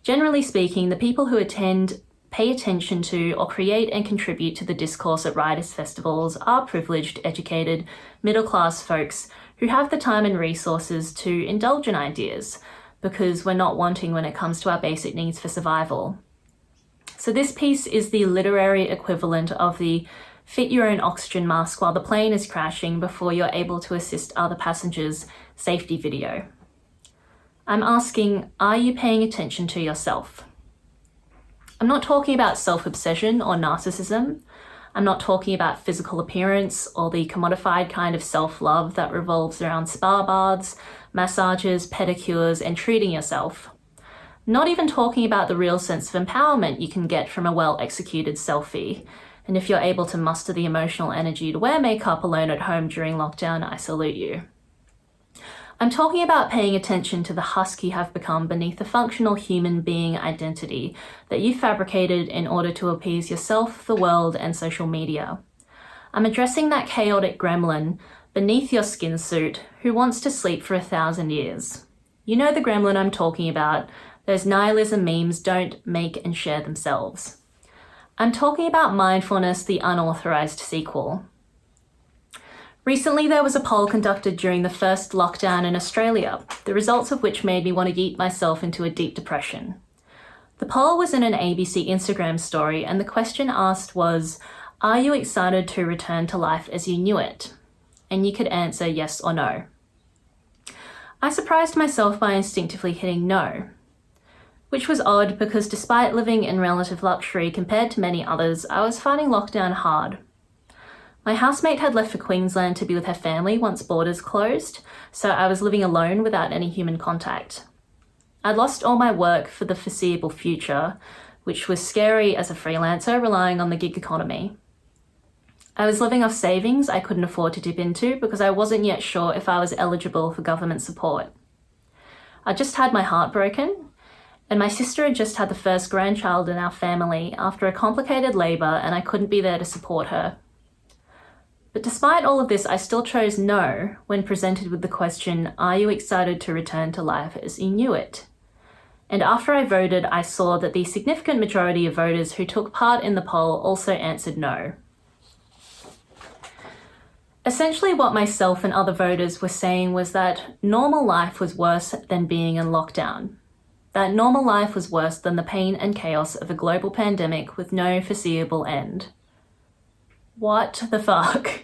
Generally speaking, the people who attend, pay attention to, or create and contribute to the discourse at writers' festivals are privileged, educated, middle-class folks who have the time and resources to indulge in ideas, because we're not wanting when it comes to our basic needs for survival. So this piece is the literary equivalent of the fit your own oxygen mask while the plane is crashing before you're able to assist other passengers safety video. I'm asking, are you paying attention to yourself? I'm not talking about self-obsession or narcissism. I'm not talking about physical appearance or the commodified kind of self-love that revolves around spa baths, massages, pedicures, and treating yourself. Not even talking about the real sense of empowerment you can get from a well-executed selfie. And if you're able to muster the emotional energy to wear makeup alone at home during lockdown, I salute you. I'm talking about paying attention to the husk you have become beneath the functional human being identity that you fabricated in order to appease yourself, the world, and social media. I'm addressing that chaotic gremlin beneath your skin suit who wants to sleep for 1,000 years. You know the gremlin I'm talking about. Those nihilism memes don't make and share themselves. I'm talking about Mindfulness, the unauthorized sequel. Recently, there was a poll conducted during the first lockdown in Australia, the results of which made me want to yeet myself into a deep depression. The poll was in an ABC Instagram story, and the question asked was, are you excited to return to life as you knew it? And you could answer yes or no. I surprised myself by instinctively hitting no, which was odd because despite living in relative luxury compared to many others, I was finding lockdown hard. My housemate had left for Queensland to be with her family once borders closed, so I was living alone without any human contact. I'd lost all my work for the foreseeable future, which was scary as a freelancer relying on the gig economy. I was living off savings I couldn't afford to dip into because I wasn't yet sure if I was eligible for government support. I just had my heart broken, and my sister had just had the first grandchild in our family after a complicated labour, and I couldn't be there to support her. But despite all of this, I still chose no when presented with the question, are you excited to return to life as you knew it? And after I voted, I saw that the significant majority of voters who took part in the poll also answered no. Essentially, what myself and other voters were saying was that normal life was worse than being in lockdown. That normal life was worse than the pain and chaos of a global pandemic with no foreseeable end. What the fuck?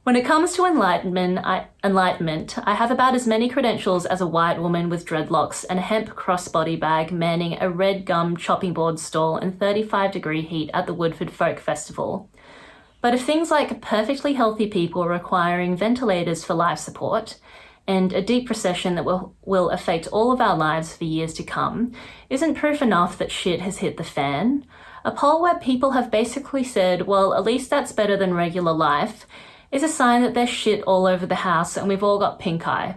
When it comes to enlightenment, I have about as many credentials as a white woman with dreadlocks and a hemp crossbody bag manning a red gum chopping board stall in 35-degree heat at the Woodford Folk Festival. But if things like perfectly healthy people requiring ventilators for life support and a deep recession that will affect all of our lives for years to come isn't proof enough that shit has hit the fan, a poll where people have basically said, well, at least that's better than regular life, is a sign that there's shit all over the house and we've all got pink eye.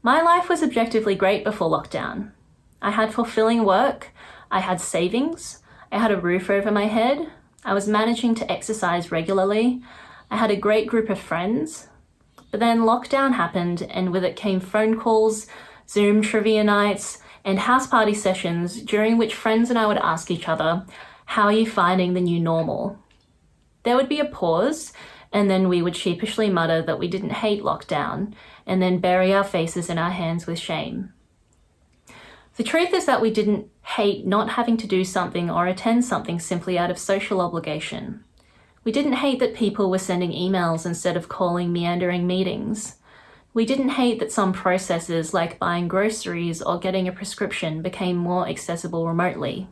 My life was objectively great before lockdown. I had fulfilling work, I had savings, I had a roof over my head, I was managing to exercise regularly, I had a great group of friends. But then lockdown happened, and with it came phone calls, Zoom trivia nights, and house party sessions during which friends and I would ask each other, how are you finding the new normal? There would be a pause, and then we would sheepishly mutter that we didn't hate lockdown, and then bury our faces in our hands with shame. The truth is that we didn't hate not having to do something or attend something simply out of social obligation. We didn't hate that people were sending emails instead of calling meandering meetings. We didn't hate that some processes like buying groceries or getting a prescription became more accessible remotely.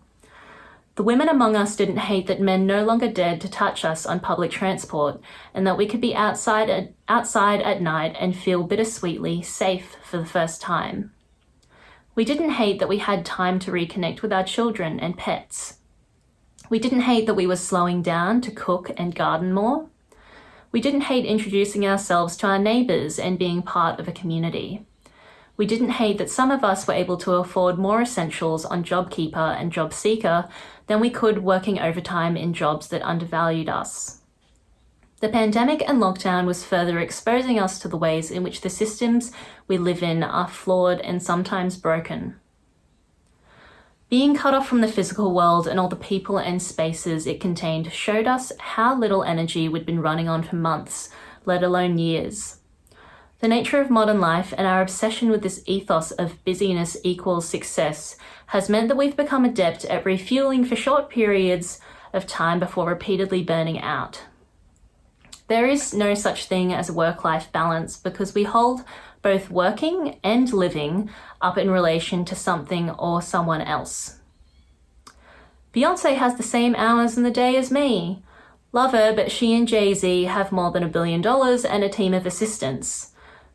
The women among us didn't hate that men no longer dared to touch us on public transport and that we could be outside at night and feel bittersweetly safe for the first time. We didn't hate that we had time to reconnect with our children and pets. We didn't hate that we were slowing down to cook and garden more. We didn't hate introducing ourselves to our neighbours and being part of a community. We didn't hate that some of us were able to afford more essentials on JobKeeper and JobSeeker than we could working overtime in jobs that undervalued us. The pandemic and lockdown was further exposing us to the ways in which the systems we live in are flawed and sometimes broken. Being cut off from the physical world and all the people and spaces it contained showed us how little energy we'd been running on for months, let alone years. The nature of modern life and our obsession with this ethos of busyness equals success has meant that we've become adept at refueling for short periods of time before repeatedly burning out. There is no such thing as a work-life balance because we hold both working and living up in relation to something or someone else. Beyonce has the same hours in the day as me. Love her, but she and Jay-Z have more than $1 billion and a team of assistants.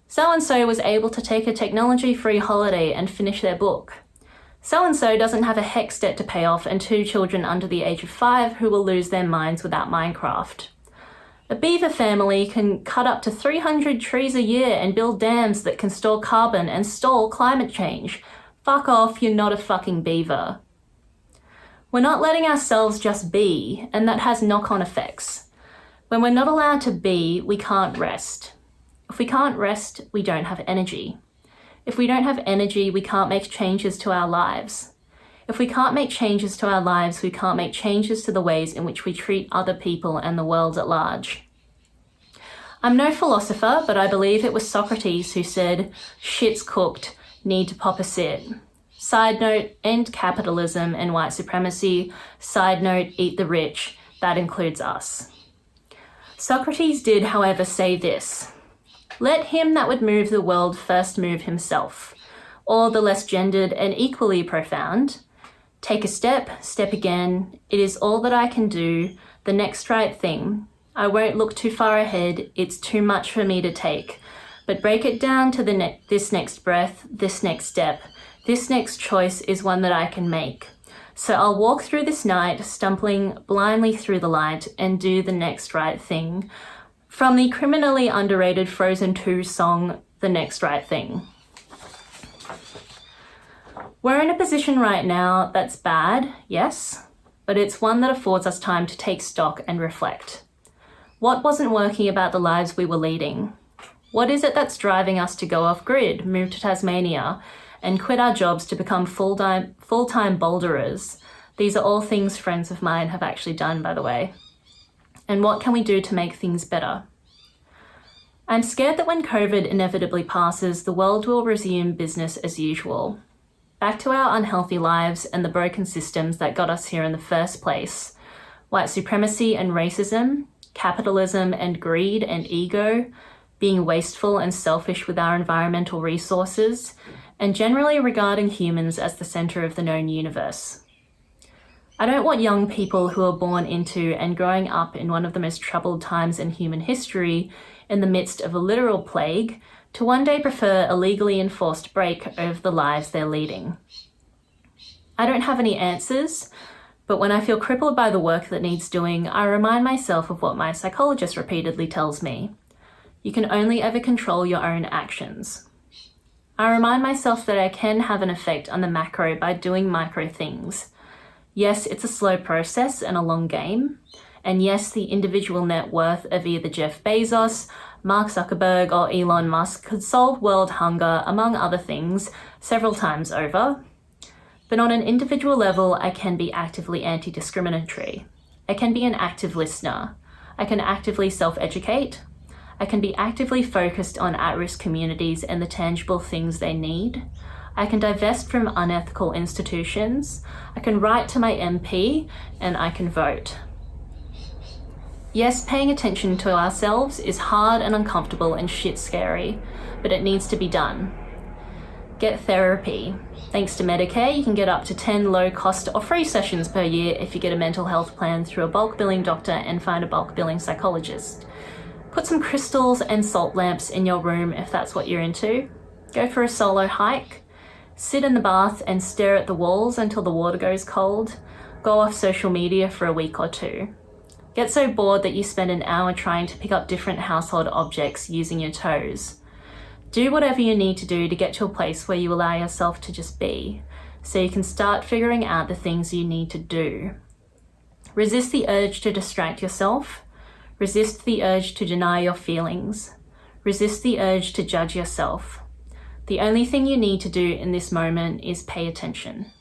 So-and-so was able to take a technology-free holiday and finish their book. So-and-so doesn't have a HECS debt to pay off and 2 children under the age of 5 who will lose their minds without Minecraft. A beaver family can cut up to 300 trees a year and build dams that can store carbon and stall climate change. Fuck off, you're not a fucking beaver. We're not letting ourselves just be, and that has knock-on effects. When we're not allowed to be, we can't rest. If we can't rest, we don't have energy. If we don't have energy, we can't make changes to our lives. If we can't make changes to our lives, we can't make changes to the ways in which we treat other people and the world at large. I'm no philosopher, but I believe it was Socrates who said, "Shit's cooked, need to pop a sit." Side note, end capitalism and white supremacy. Side note, eat the rich. That includes us. Socrates did, however, say this: "Let him that would move the world first move himself." Or the less gendered and equally profound, take a step, step again. It is all that I can do. The next right thing. I won't look too far ahead. It's too much for me to take. But break it down to this next breath, this next step. This next choice is one that I can make. So I'll walk through this night, stumbling blindly through the light, and do the next right thing. From the criminally underrated Frozen 2 song, The Next Right Thing. We're in a position right now that's bad, yes, but it's one that affords us time to take stock and reflect. What wasn't working about the lives we were leading? What is it that's driving us to go off-grid, move to Tasmania, and quit our jobs to become full-time boulderers? These are all things friends of mine have actually done, by the way. And what can we do to make things better? I'm scared that when COVID inevitably passes, the world will resume business as usual. Back to our unhealthy lives and the broken systems that got us here in the first place. White supremacy and racism, capitalism and greed and ego, being wasteful and selfish with our environmental resources, and generally regarding humans as the centre of the known universe. I don't want young people who are born into and growing up in one of the most troubled times in human history, in the midst of a literal plague, to one day prefer a legally enforced break over the lives they're leading. I don't have any answers, But when I feel crippled by the work that needs doing, I remind myself of what my psychologist repeatedly tells me. You can only ever control your own actions. I remind myself that I can have an effect on the macro by doing micro things. Yes, it's a slow process and a long game. And yes, the individual net worth of either Jeff Bezos, Mark Zuckerberg, or Elon Musk could solve world hunger, among other things, several times over. But on an individual level, I can be actively anti-discriminatory. I can be an active listener. I can actively self-educate. I can be actively focused on at-risk communities and the tangible things they need. I can divest from unethical institutions. I can write to my MP, and I can vote. Yes, paying attention to ourselves is hard and uncomfortable and shit scary, but it needs to be done. Get therapy. Thanks to Medicare, you can get up to 10 low-cost or free sessions per year if you get a mental health plan through a bulk billing doctor and find a bulk billing psychologist. Put some crystals and salt lamps in your room if that's what you're into. Go for a solo hike. Sit in the bath and stare at the walls until the water goes cold. Go off social media for a week or two. Get so bored that you spend an hour trying to pick up different household objects using your toes. Do whatever you need to do to get to a place where you allow yourself to just be, so you can start figuring out the things you need to do. Resist the urge to distract yourself. Resist the urge to deny your feelings. Resist the urge to judge yourself. The only thing you need to do in this moment is pay attention.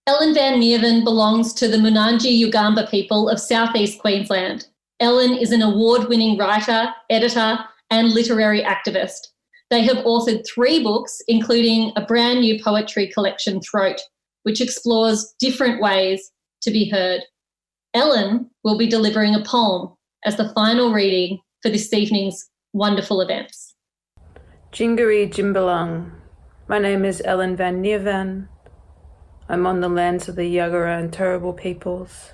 Ellen van Neerven belongs to the Munanji-Yugamba people of southeast Queensland. Ellen is an award-winning writer, editor, and literary activist. They have authored 3 books, including a brand new poetry collection, Throat, which explores different ways to be heard. Ellen will be delivering a poem as the final reading for this evening's wonderful events. Jingari Jimbalang. My name is Ellen van Neerven. I'm on the lands of the Yagara and Turrbal peoples.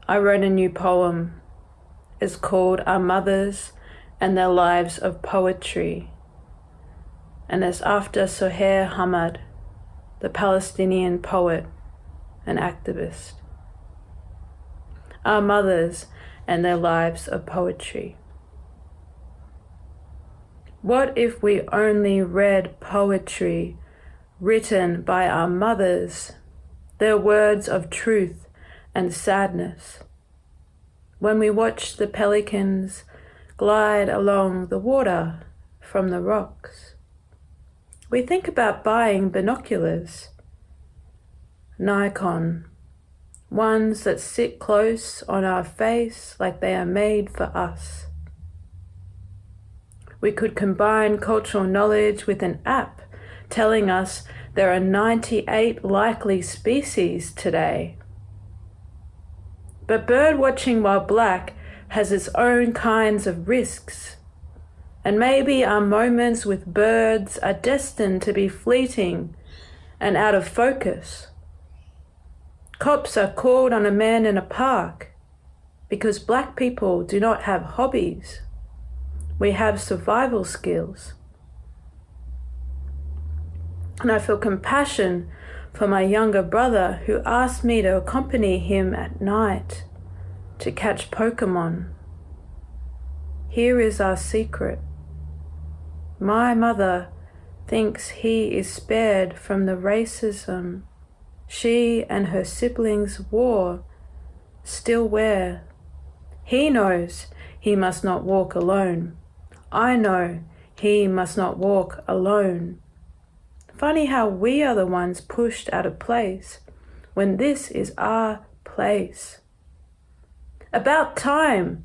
I wrote a new poem. It's called Our Mothers and Their Lives of Poetry, and it's after Sohair Hamad, the Palestinian poet and activist. Our Mothers and Their Lives of Poetry. What if we only read poetry written by our mothers, their words of truth and sadness? When we watch the pelicans glide along the water from the rocks, we think about buying binoculars, Nikon, ones that sit close on our face like they are made for us. We could combine cultural knowledge with an app telling us there are 98 likely species today. But bird watching while black has its own kinds of risks, and maybe our moments with birds are destined to be fleeting and out of focus. Cops are called on a man in a park because black people do not have hobbies. We have survival skills. And I feel compassion for my younger brother who asked me to accompany him at night to catch Pokemon. Here is our secret. My mother thinks he is spared from the racism she and her siblings wore, still wear. He knows he must not walk alone. I know he must not walk alone. Funny how we are the ones pushed out of place when this is our place. About time,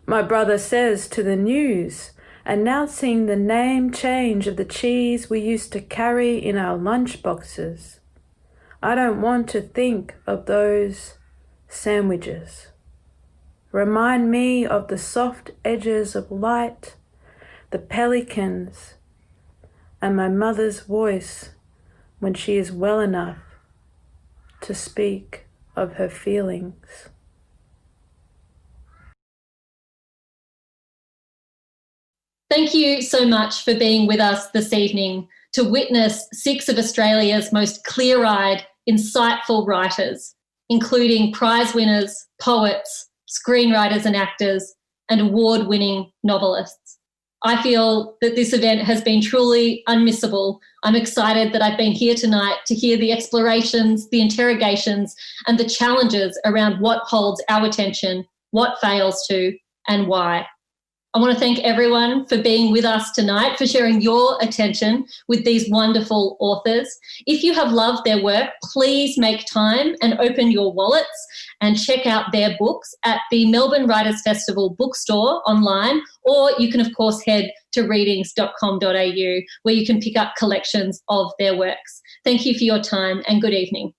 my brother says to the news, announcing the name change of the cheese we used to carry in our lunch boxes. I don't want to think of those sandwiches. Remind me of the soft edges of light, the pelicans, and my mother's voice when she is well enough to speak of her feelings. Thank you so much for being with us this evening. to witness 6 of Australia's most clear-eyed, insightful writers, including prize winners, poets, screenwriters and actors, and award-winning novelists. I feel that this event has been truly unmissable. I'm excited that I've been here tonight to hear the explorations, the interrogations, and the challenges around what holds our attention, what fails to, and why. I want to thank everyone for being with us tonight, for sharing your attention with these wonderful authors. If you have loved their work, please make time and open your wallets and check out their books at the Melbourne Writers Festival bookstore online, or you can, of course, head to readings.com.au where you can pick up collections of their works. Thank you for your time and good evening.